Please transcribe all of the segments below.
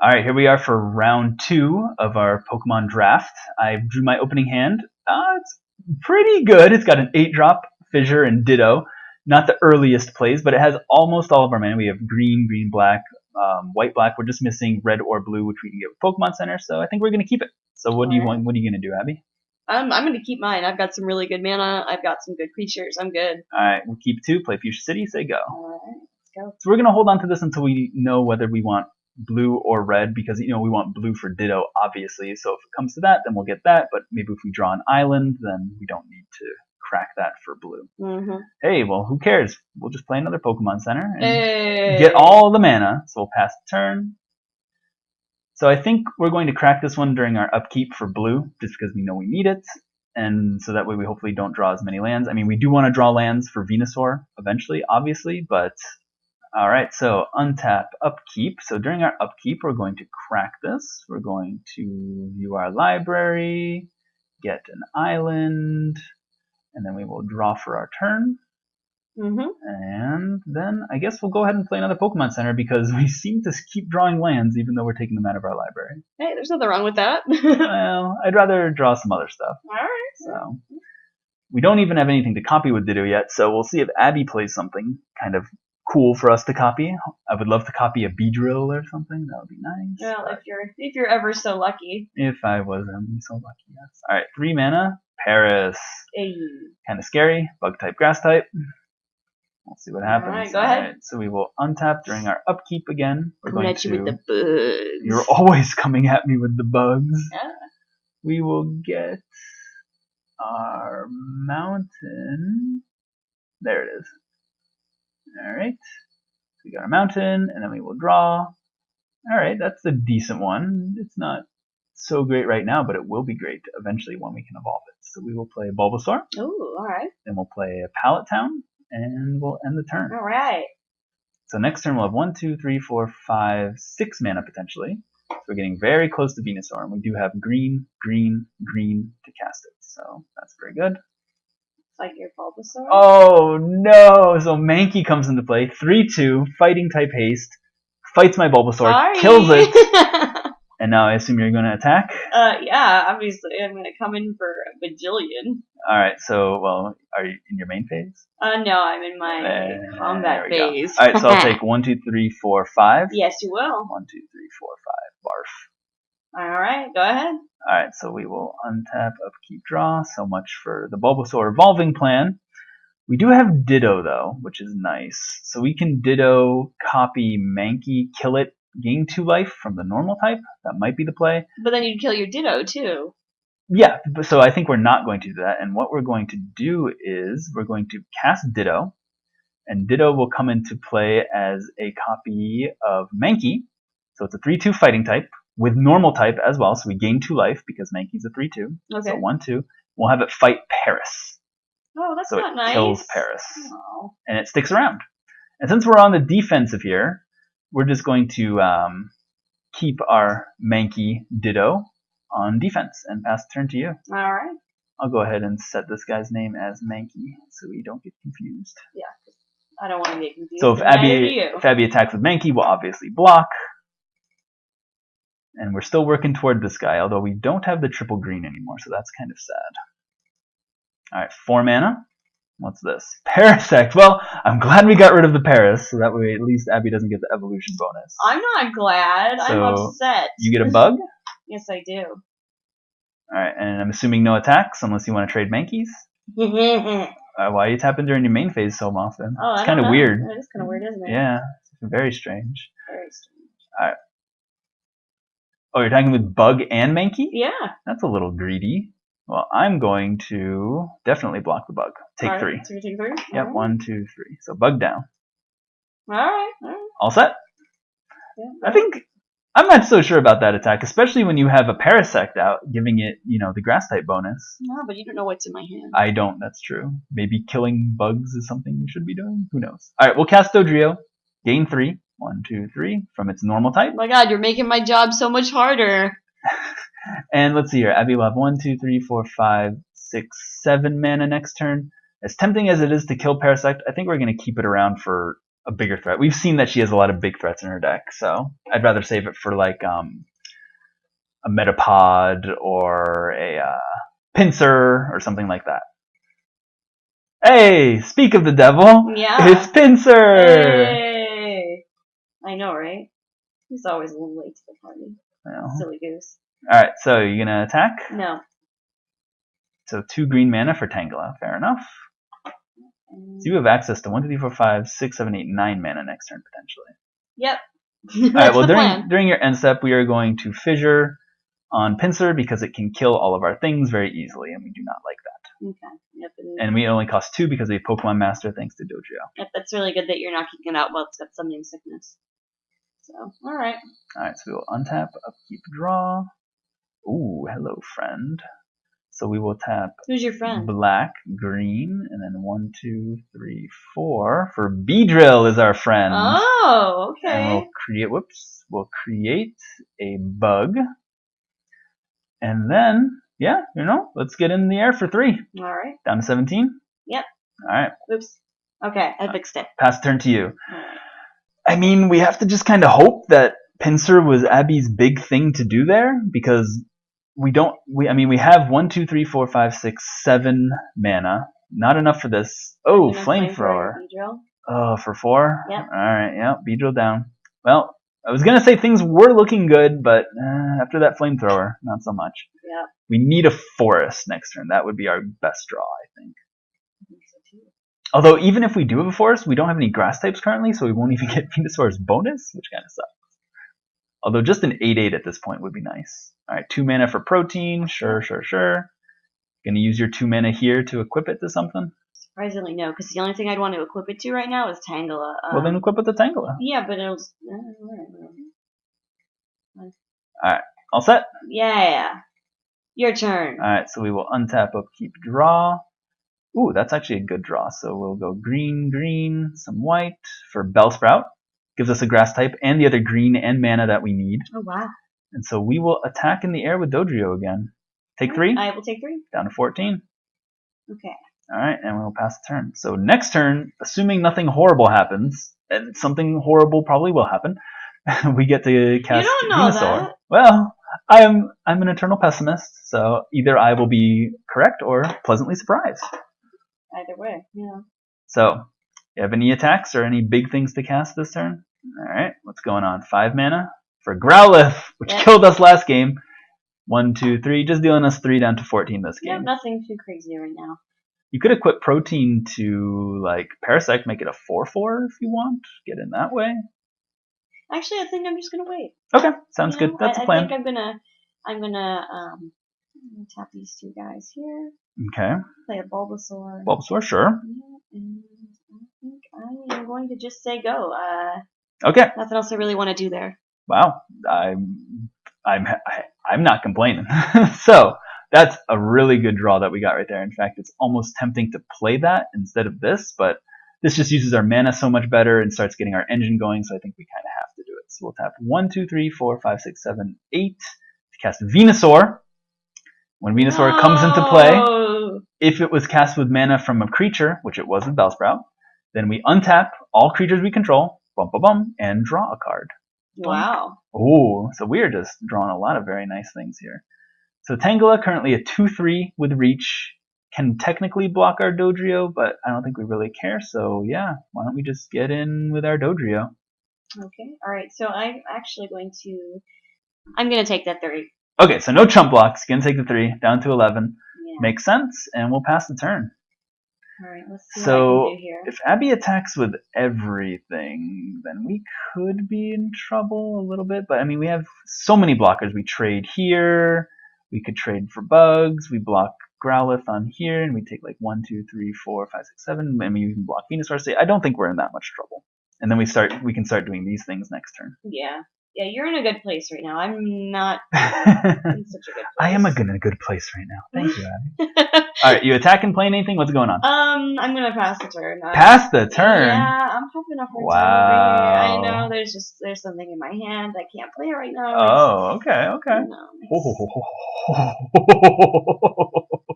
Alright, here we are for round 2 of our Pokemon draft. I drew my opening hand. It's pretty good. It's got an 8-drop, Fissure, and Ditto. Not the earliest plays, but it has almost all of our mana. We have green, green, black, white, black. We're just missing red or blue, which we can get with Pokemon Center, so I think we're going to keep it. So what do you want? What are you going to do, Abby? I'm going to keep mine. I've got some really good mana. I've got some good creatures. I'm good. Alright, we'll keep 2. Play Fuchsia City. Say go. Alright, let's go. So we're going to hold on to this until we know whether we want blue or red, because we want blue for Ditto, obviously. So if it comes to that, then we'll get that. But maybe if we draw an island, then we don't need to crack that for blue. Mm-hmm. Hey, well, who cares? We'll just play another Pokemon Center and get all the mana. So we'll pass the turn. So I think we're going to crack this one during our upkeep for blue, just because we know we need it. And so that way we hopefully don't draw as many lands. I mean, we do want to draw lands for Venusaur eventually, obviously, but alright, so untap, upkeep. So during our upkeep, we're going to crack this. We're going to view our library, get an island, and then we will draw for our turn. Mm-hmm. And then I guess we'll go ahead and play another Pokemon Center because we seem to keep drawing lands even though we're taking them out of our library. Hey, there's nothing wrong with that. Well, I'd rather draw some other stuff. Alright. So we don't even have anything to copy with Ditto yet, so we'll see if Abby plays something kind of cool for us to copy. I would love to copy a Beedrill or something. That would be nice. Well, if you're ever so lucky. If I was so lucky, yes. Alright, 3 mana, Paris. Hey. Kind of scary. Bug type, grass type. We'll see what happens. Alright, go ahead. So we will untap during our upkeep again. We're coming going at to. You with the bugs. You're always coming at me with the bugs. Yeah. We will get our mountain. There it is. Alright. We got our mountain, and then we will draw. Alright, that's a decent one. It's not so great right now, but it will be great eventually when we can evolve it. So we will play Bulbasaur. Ooh, alright. Then we'll play a Pallet Town, and we'll end the turn. Alright. So next turn we'll have 1, 2, 3, 4, 5, 6 mana potentially. So we're getting very close to Venusaur, and we do have green, green, green to cast it. So that's very good. Like your Bulbasaur? Oh no! So Mankey comes into play. 3/2, fighting type haste. Fights my Bulbasaur, Sorry. kills it. And now I assume you're going to attack? Yeah, obviously. I'm going to come in for a bajillion. Alright, so, well, are you in your main phase? No, I'm in my combat phase. Alright, so I'll take 1, 2, 3, 4, 5. Yes, you will. 1, 2, 3, 4, 5. Barf. Alright, go ahead. Alright, so we will untap, upkeep, draw. So much for the Bulbasaur evolving plan. We do have Ditto, though, which is nice. So we can Ditto, copy Mankey, kill it, gain 2 life from the normal type. That might be the play. But then you'd kill your Ditto, too. Yeah, so I think we're not going to do that. And what we're going to do is we're going to cast Ditto. And Ditto will come into play as a copy of Mankey. So it's a 3/2 fighting type with normal type as well. So we gain 2 life because Mankey's a 3/2. Okay. So 1/2. We'll have it fight Paris. Oh, that's so not nice. So it kills Paris. Oh. And it sticks around. And since we're on the defensive here, we're just going to keep our Mankey Ditto on defense and pass the turn to you. Alright. I'll go ahead and set this guy's name as Mankey so we don't get confused. Yeah, I don't want to get confused. So if Abby attacks with Mankey, we'll obviously block. And we're still working toward this guy, although we don't have the triple green anymore, so that's kind of sad. Alright, 4 mana. What's this? Parasect. Well, I'm glad we got rid of the Paris, so that way at least Abby doesn't get the evolution bonus. I'm not glad. So I'm upset. You get a bug? Yes, I do. Alright, and I'm assuming no attacks unless you want to trade Mankeys? Why are you tapping during your main phase so often? Oh, it's kind of weird. It is kind of weird, isn't it? Yeah, it's very strange. Very strange. Alright. Oh, you're talking with Bug and Mankey? Yeah. That's a little greedy. Well, I'm going to definitely block the bug. Take 3. So you take 3? Yep, 1, 2, 3. So bug down. Alright. All set? Yeah. I think I'm not so sure about that attack, especially when you have a Parasect out, giving it, the grass type bonus. No, but you don't know what's in my hand. I don't, that's true. Maybe killing bugs is something you should be doing? Who knows? Alright, we'll cast Dodrio. Gain 3. 1, 2, 3 from its normal type. Oh my god, you're making my job so much harder. And let's see here. Abby will have 1, 2, 3, 4, 5, 6, 7 mana next turn. As tempting as it is to kill Parasect, I think we're going to keep it around for a bigger threat. We've seen that she has a lot of big threats in her deck, so I'd rather save it for like a Metapod or a Pinsir or something like that. Hey, speak of the devil. Yeah. It's Pinsir. Hey. I know, right? He's always a little late to the party. Well. Silly goose. Alright, so you're gonna attack? No. So 2 green mana for Tangela. Fair enough. So you have access to 1, 2, 3, 4, 5, 6, 7, 8, 9 mana next turn, potentially. Yep. Alright, well, during your end step, we are going to Fissure on Pinsir because it can kill all of our things very easily, and we do not like that. Okay. Yep. And we only cost 2 because we have Pokemon Master thanks to Dodrio. Yep, that's really good that you're knocking it out while it's got Summoning Sickness. So, alright. Alright, so we will untap, upkeep, draw. Ooh, hello, friend. So we will tap Who's your friend? black, green, and then 1, 2, 3, 4 for Beedrill is our friend. Oh, okay. And we'll create a bug. And then, yeah, let's get in the air for 3. Alright. Down to 17? Yep. Alright. Oops. Okay, I fixed it. Pass turn to you. Alright. I mean, we have to just kind of hope that Pinsir was Abby's big thing to do there, because we have 1, 2, 3, 4, 5, 6, 7 mana. Not enough for this. Oh, Flamethrower. Oh, for 4? Yep. Alright, yeah, Beedrill down. Well, I was going to say things were looking good, but after that Flamethrower, not so much. Yeah. We need a Forest next turn. That would be our best draw, I think. Although, even if we do have a Forest, we don't have any Grass types currently, so we won't even get Venusaur's bonus, which kind of sucks. Although just an 8/8 at this point would be nice. Alright, 2 mana for Protein. Sure. Gonna use your 2 mana here to equip it to something? Surprisingly, no, because the only thing I'd want to equip it to right now is Tangela. Well, then equip it to Tangela. Yeah, but it'll just... Alright, all set? Yeah. Your turn. Alright, so we will untap, upkeep, draw. Ooh, that's actually a good draw. So we'll go green, some white for Bellsprout. Gives us a grass type and the other green and mana that we need. Oh, wow. And so we will attack in the air with Dodrio again. Take 3. I will take 3. Down to 14. Okay. Alright, and we'll pass the turn. So next turn, assuming nothing horrible happens, and something horrible probably will happen, we get to cast You don't know Venusaur. that. Well, I'm an eternal pessimist, so either I will be correct or pleasantly surprised. Either way, yeah. So, you have any attacks or any big things to cast this turn? Alright, what's going on? 5 mana for Growlithe, which killed us last game. 1, 2, 3, just dealing us 3 down to 14 this game. Yeah, nothing too crazy right now. You could equip Protein to, like, Parasect, make it a 4/4 if you want. Get in that way. Actually, I think I'm just gonna wait. Okay, sounds good. That's a plan. I think I'm gonna tap these 2 guys here. Okay. Play a Bulbasaur. Bulbasaur, sure. Yeah, and I think I am going to just say go. Okay. Nothing else I really want to do there. Wow, I'm not complaining. So that's a really good draw that we got right there. In fact, it's almost tempting to play that instead of this, but this just uses our mana so much better and starts getting our engine going. So I think we kind of have to do it. So we'll tap 1, 2, 3, 4, 5, 6, 7, 8 to cast Venusaur. When Venusaur comes into play, if it was cast with mana from a creature, which it was with Bellsprout, then we untap all creatures we control, and draw a card. Wow. Oh, so we are just drawing a lot of very nice things here. So Tangela, currently a 2/3 with reach, can technically block our Dodrio, but I don't think we really care. So yeah, why don't we just get in with our Dodrio? Okay. All right. So I'm actually going to take that 3. Okay, so no chump blocks. Gonna take the 3 down to 11. Yeah. Makes sense, and we'll pass the turn. All right. Let's see what I can do here. If Abby attacks with everything, then we could be in trouble a little bit. But I mean, we have so many blockers. We trade here. We could trade for bugs. We block Growlithe on here, and we take like 1, 2, 3, 4, 5, 6, 7. I mean, you can block Venusaur. So I don't think we're in that much trouble. And then we can start doing these things next turn. Yeah. Yeah, you're in a good place right now. I'm not in such a good place. I am in a good place right now. Thank you, Abby. Alright, you attack and playing anything? What's going on? I'm gonna pass the turn. Pass the turn? Yeah, I'm having a hard time over here. I know there's something in my hand. I can't play it right now. Oh, okay.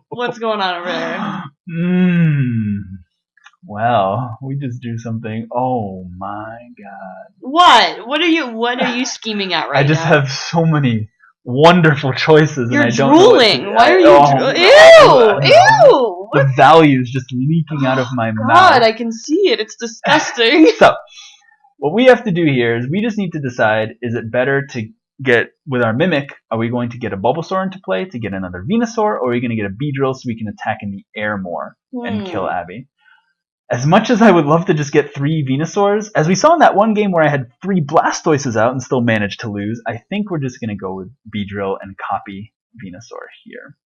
What's going on over there? Well, we just drew something. Oh my god. What? What are you scheming at right now? I just have so many wonderful choices, You're and I don't drooling. know what to, Why are you drooling? Ew! The value is just leaking out of my mouth. God, I can see it. It's disgusting. So, what we have to do here is we just need to decide, is it better to get, with our Mimic, are we going to get a Bulbasaur into play to get another Venusaur, or are we going to get a Beedrill so we can attack in the air more and kill Abby? As much as I would love to just get 3 Venusaurs, as we saw in that one game where I had 3 Blastoises out and still managed to lose, I think we're just going to go with Beedrill and copy Venusaur here.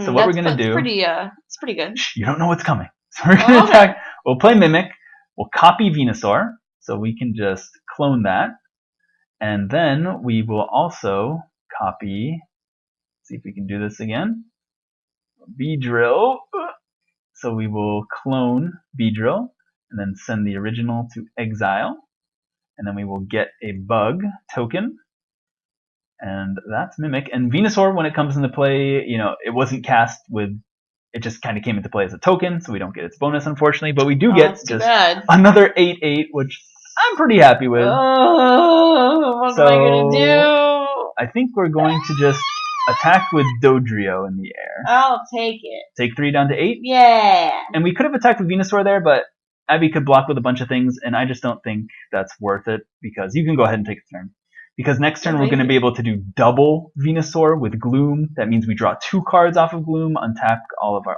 So what we're going to do... It's pretty good. You don't know what's coming. So we're going to attack... We'll play Mimic. We'll copy Venusaur. So we can just clone that. And then we will also copy... See if we can do this again. Beedrill. So we will clone Beedrill and then send the original to exile. And then we will get a bug token. And that's Mimic. And Venusaur, when it comes into play, it wasn't cast with... It just kind of came into play as a token, so we don't get its bonus, unfortunately. But we do get just another 8/8, which I'm pretty happy with. Oh, what am I going to do? I think we're going to just attack with Dodrio in the air. I'll take it. Take 3 down to 8? Yeah. And we could have attacked with Venusaur there, but Abby could block with a bunch of things, and I just don't think that's worth it, because you can go ahead and take a turn. Because next turn we're going to be able to do double Venusaur with Gloom. That means we draw 2 cards off of Gloom, untap all of our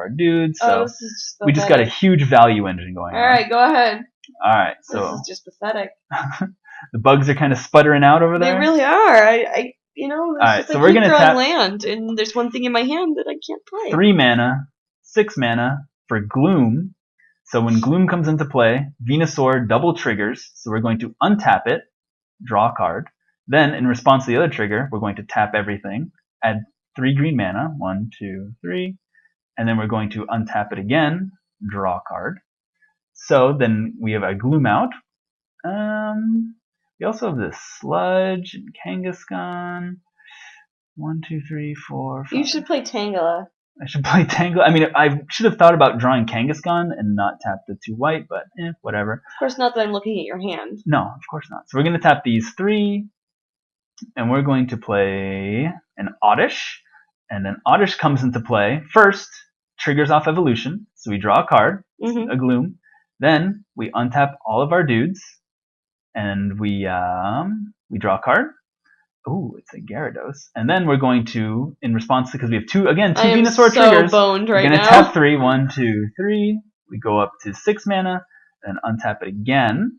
dudes. So this is we just got a huge value engine going on. Alright, go ahead. Alright, so... This is just pathetic. The bugs are kind of sputtering out over there. They really are. Alright, so we're going to tap land, and there's one thing in my hand that I can't play. 3 mana, 6 mana for Gloom. So when Gloom comes into play, Venusaur double triggers. So we're going to untap it, draw a card. Then, in response to the other trigger, we're going to tap everything, add 3 green mana, 1, 2, 3, and then we're going to untap it again, draw a card. So then we have a Gloom out. We also have this Sludge and Kangaskhan. 1, 2, 3, 4, 5. You should play Tangela. I should play Tangela. I mean, I should have thought about drawing Kangaskhan and not tap the 2 white, but whatever. Of course, not that I'm looking at your hand. No, of course not. So we're going to tap these 3, and we're going to play an Oddish. And then Oddish comes into play. First, triggers off Evolution. So we draw a card, a Gloom. Then we untap all of our dudes, and we draw a card. Ooh, it's a Gyarados. And then we're going to, in response to, because we have 2 Venusaur triggers, boned right we're going to now. tap 3, 1, 2, 3. We go up to 6 mana, and untap it again.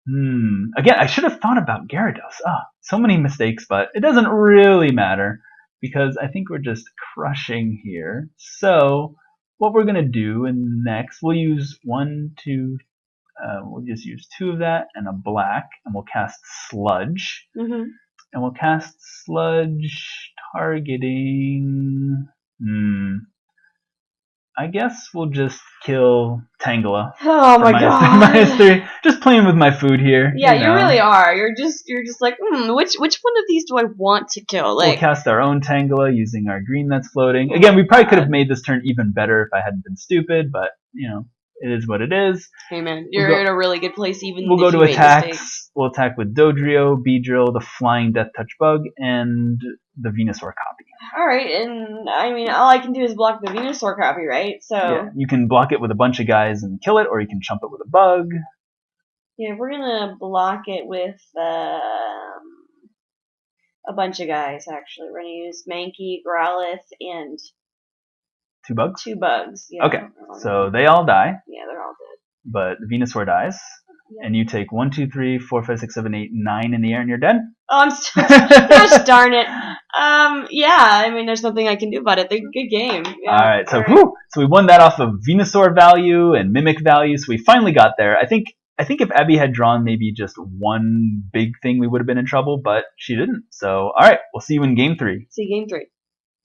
Again, I should have thought about Gyarados. So many mistakes, but it doesn't really matter, because I think we're just crushing here. So, what we're going to do next, we'll use 1, 2, we'll just use 2 of that, and a black, and we'll cast Sludge. And we'll cast Sludge targeting... I guess we'll just kill Tangela. Oh my god. -3. Just playing with my food here. Yeah, you really are. You're just like, which one of these do I want to kill? We'll cast our own Tangela using our green that's floating. Again, we probably could have made this turn even better if I hadn't been stupid, but, it is what it is. Hey man, you're in a really good place even We'll if go to you made attacks. mistakes. We'll attack with Dodrio, Beedrill, the Flying Death Touch Bug, and the Venusaur copy. Alright, and I mean, all I can do is block the Venusaur copy, right? So yeah, you can block it with a bunch of guys and kill it, or you can chump it with a bug. Yeah, we're gonna block it with a bunch of guys, actually. We're gonna use Mankey, Growlithe, and 2 bugs? 2 bugs. Yeah, okay, so they all die. Yeah, they're all dead. But the Venusaur dies. Yep. And you take 1, 2, 3, 4, 5, 6, 7, 8, 9 in the air, and you're dead. Oh, I'm still... Gosh darn it. Yeah, I mean, there's nothing I can do about it. They're a good game. Yeah. Alright, so we won that off of Venusaur value and Mimic value, so we finally got there. I think if Abby had drawn maybe just one big thing, we would have been in trouble, but she didn't. So, alright, we'll see you in Game 3. See you Game 3.